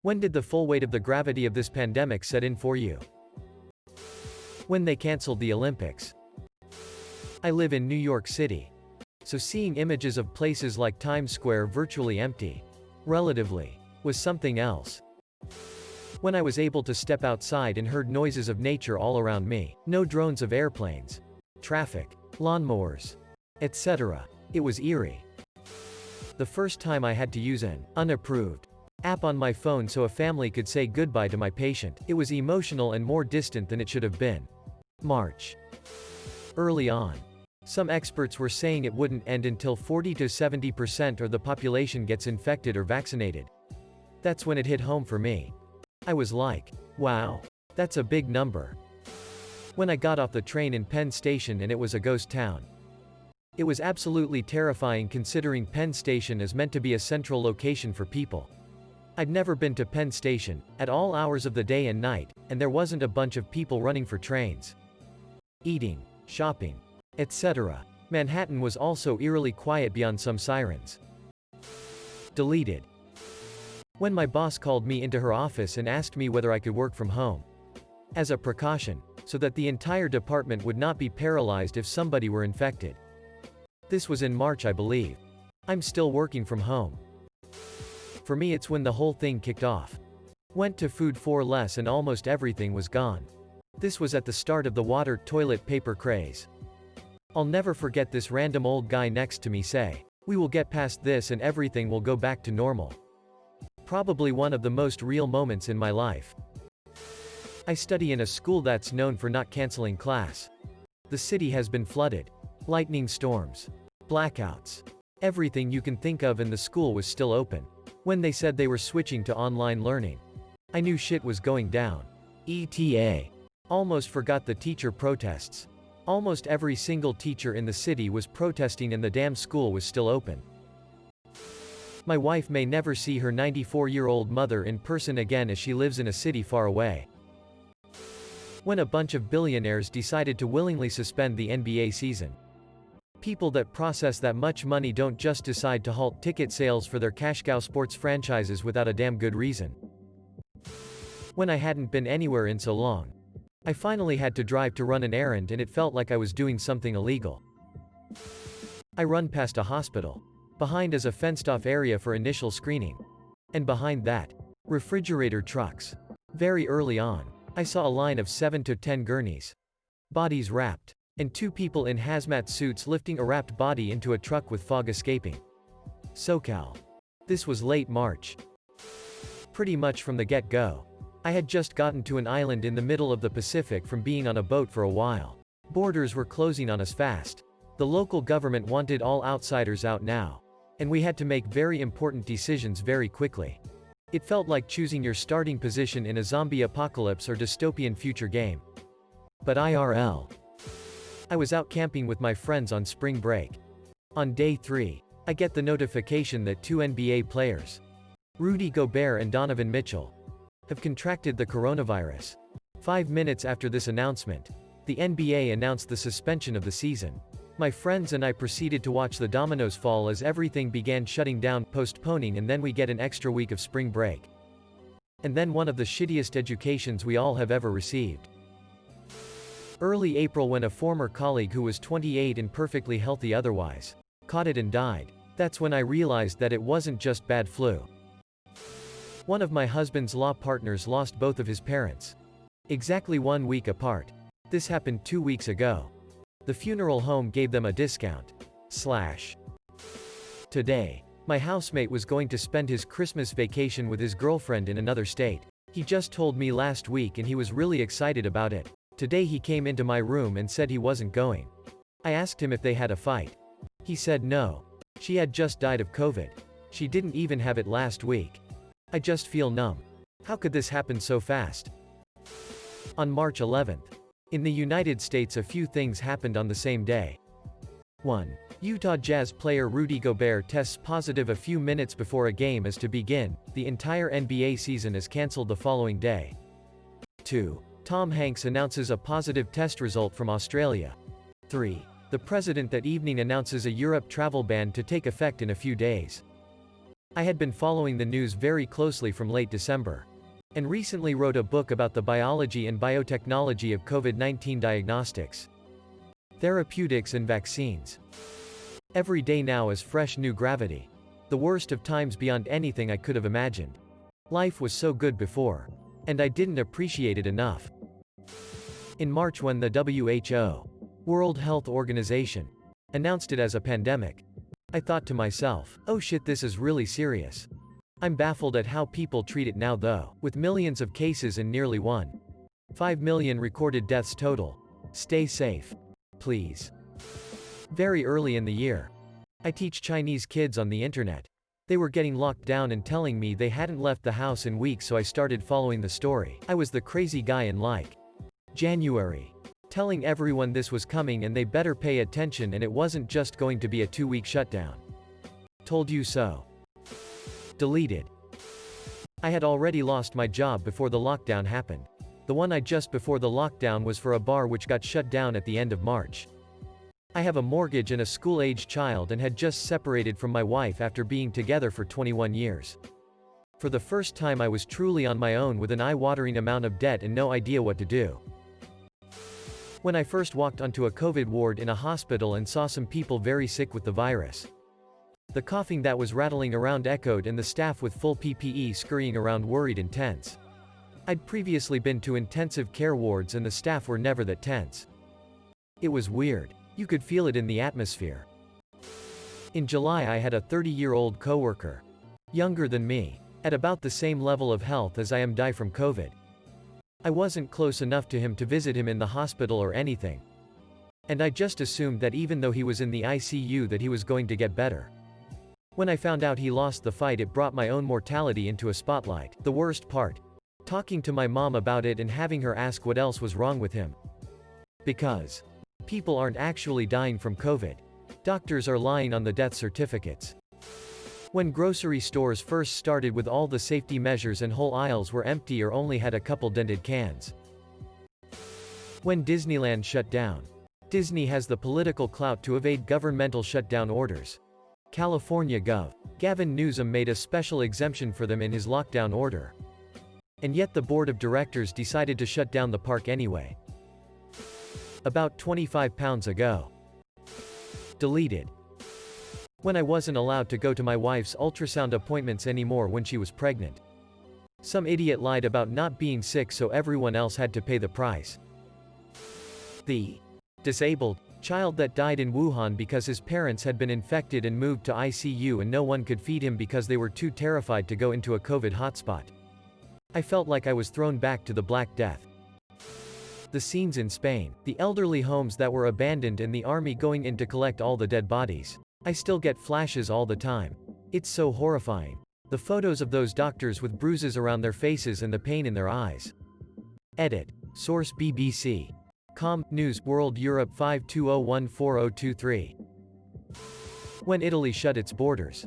When did the full weight of the gravity of this pandemic set in for you? When they canceled the Olympics. I live in New York City. So seeing images of places like Times Square virtually empty, relatively, was something else. When I was able to step outside and heard noises of nature all around me, no drones of airplanes, traffic, lawnmowers, etc. It was eerie. The first time I had to use an unapproved app on my phone so a family could say goodbye to my patient, it was emotional and more distant than it should have been. March. Early on, some experts were saying it wouldn't end until 40 to 70% of the population gets infected or vaccinated. That's when it hit home for me. I was like, wow, that's a big number. When I got off the train in Penn Station and it was a ghost town. It was absolutely terrifying considering Penn Station is meant to be a central location for people. I'd never been to Penn Station, at all hours of the day and night, and there wasn't a bunch of people running for trains, eating, shopping, etc. Manhattan was also eerily quiet beyond some sirens. Deleted. When my boss called me into her office and asked me whether I could work from home. As a precaution, so that the entire department would not be paralyzed if somebody were infected. This was in March, I believe. I'm still working from home. For me, it's when the whole thing kicked off. Went to food for less and almost everything was gone. This was at the start of the water toilet paper craze. I'll never forget this random old guy next to me say, "We will get past this and everything will go back to normal." Probably one of the most real moments in my life. I study in a school that's known for not canceling class. The city has been flooded. Lightning storms. Blackouts. Everything you can think of, and the school was still open. When they said they were switching to online learning, I knew shit was going down. ETA. Almost forgot the teacher protests. Almost every single teacher in the city was protesting and the damn school was still open. My wife may never see her 94-year-old mother in person again as she lives in a city far away. When a bunch of billionaires decided to willingly suspend the NBA season. People that process that much money don't just decide to halt ticket sales for their cash cow sports franchises without a damn good reason. When I hadn't been anywhere in so long. I finally had to drive to run an errand and it felt like I was doing something illegal. I run past a hospital. Behind is a fenced-off area for initial screening. And behind that, refrigerator trucks. Very early on, I saw a line of 7 to 10 gurneys. Bodies wrapped. And 2 people in hazmat suits lifting a wrapped body into a truck with fog escaping. SoCal. This was late March. Pretty much from the get-go. I had just gotten to an island in the middle of the Pacific from being on a boat for a while. Borders were closing on us fast. The local government wanted all outsiders out now. And we had to make very important decisions very quickly. It felt like choosing your starting position in a zombie apocalypse or dystopian future game. But IRL. I was out camping with my friends on spring break. On day 3, I get the notification that 2 NBA players, Rudy Gobert and Donovan Mitchell, have contracted the coronavirus. 5 minutes after this announcement, the NBA announced the suspension of the season. My friends and I proceeded to watch the dominoes fall as everything began shutting down, postponing, and then we get an extra week of spring break. And then one of the shittiest educations we all have ever received. Early April, when a former colleague who was 28 and perfectly healthy otherwise, caught it and died. That's when I realized that it wasn't just bad flu. One of my husband's law partners lost both of his parents. Exactly 1 week apart. This happened 2 weeks ago. The funeral home gave them a discount. Today, my housemate was going to spend his Christmas vacation with his girlfriend in another state. He just told me last week and he was really excited about it. Today he came into my room and said he wasn't going. I asked him if they had a fight. He said no. She had just died of COVID. She didn't even have it last week. I just feel numb. How could this happen so fast? On March 11th. In the United States, a few things happened on the same day. 1. Utah Jazz player Rudy Gobert tests positive a few minutes before a game is to begin. The entire NBA season is cancelled the following day. 2. Tom Hanks announces a positive test result from Australia. 3. The president that evening announces a Europe travel ban to take effect in a few days. I had been following the news very closely from late December, and recently wrote a book about the biology and biotechnology of COVID-19 diagnostics, therapeutics and vaccines. Every day now is fresh new gravity. The worst of times beyond anything I could have imagined. Life was so good before. And I didn't appreciate it enough. In March, when the WHO, World Health Organization, announced it as a pandemic, I thought to myself, oh shit, this is really serious. I'm baffled at how people treat it now though, with millions of cases and nearly 1.5 million recorded deaths total. Stay safe. Please. Very early in the year, I teach Chinese kids on the internet. They were getting locked down and telling me they hadn't left the house in weeks, so I started following the story. I was the crazy guy in January, telling everyone this was coming and they better pay attention, and it wasn't just going to be a 2-week shutdown. Told you so. Deleted. I had already lost my job before the lockdown happened. The one I just before the lockdown was for a bar which got shut down at the end of March. I have a mortgage and a school-aged child and had just separated from my wife after being together for 21 years. For the first time I was truly on my own with an eye-watering amount of debt and no idea what to do. When I first walked onto a COVID ward in a hospital and saw some people very sick with the virus. The coughing that was rattling around echoed and the staff with full PPE scurrying around worried and tense. I'd previously been to intensive care wards and the staff were never that tense. It was weird. You could feel it in the atmosphere. In July I had a 30-year-old coworker, younger than me, at about the same level of health as I am, die from COVID. I wasn't close enough to him to visit him in the hospital or anything. And I just assumed that even though he was in the ICU that he was going to get better. When I found out he lost the fight, it brought my own mortality into a spotlight. The worst part, talking to my mom about it and having her ask what else was wrong with him. Because people aren't actually dying from COVID. Doctors are lying on the death certificates. When grocery stores first started with all the safety measures and whole aisles were empty or only had a couple dented cans. When Disneyland shut down. Disney has the political clout to evade governmental shutdown orders. California Gov. Gavin Newsom made a special exemption for them in his lockdown order. And yet the board of directors decided to shut down the park anyway. About 25 pounds ago. Deleted. When I wasn't allowed to go to my wife's ultrasound appointments anymore when she was pregnant. Some idiot lied about not being sick so everyone else had to pay the price. The disabled child that died in Wuhan because his parents had been infected and moved to ICU and no one could feed him because they were too terrified to go into a COVID hotspot. I felt like I was thrown back to the Black Death. The scenes in Spain, the elderly homes that were abandoned and the army going in to collect all the dead bodies. I still get flashes all the time. It's so horrifying. The photos of those doctors with bruises around their faces and the pain in their eyes. Edit. Source BBC. Com. News. World Europe 52014023. When Italy shut its borders.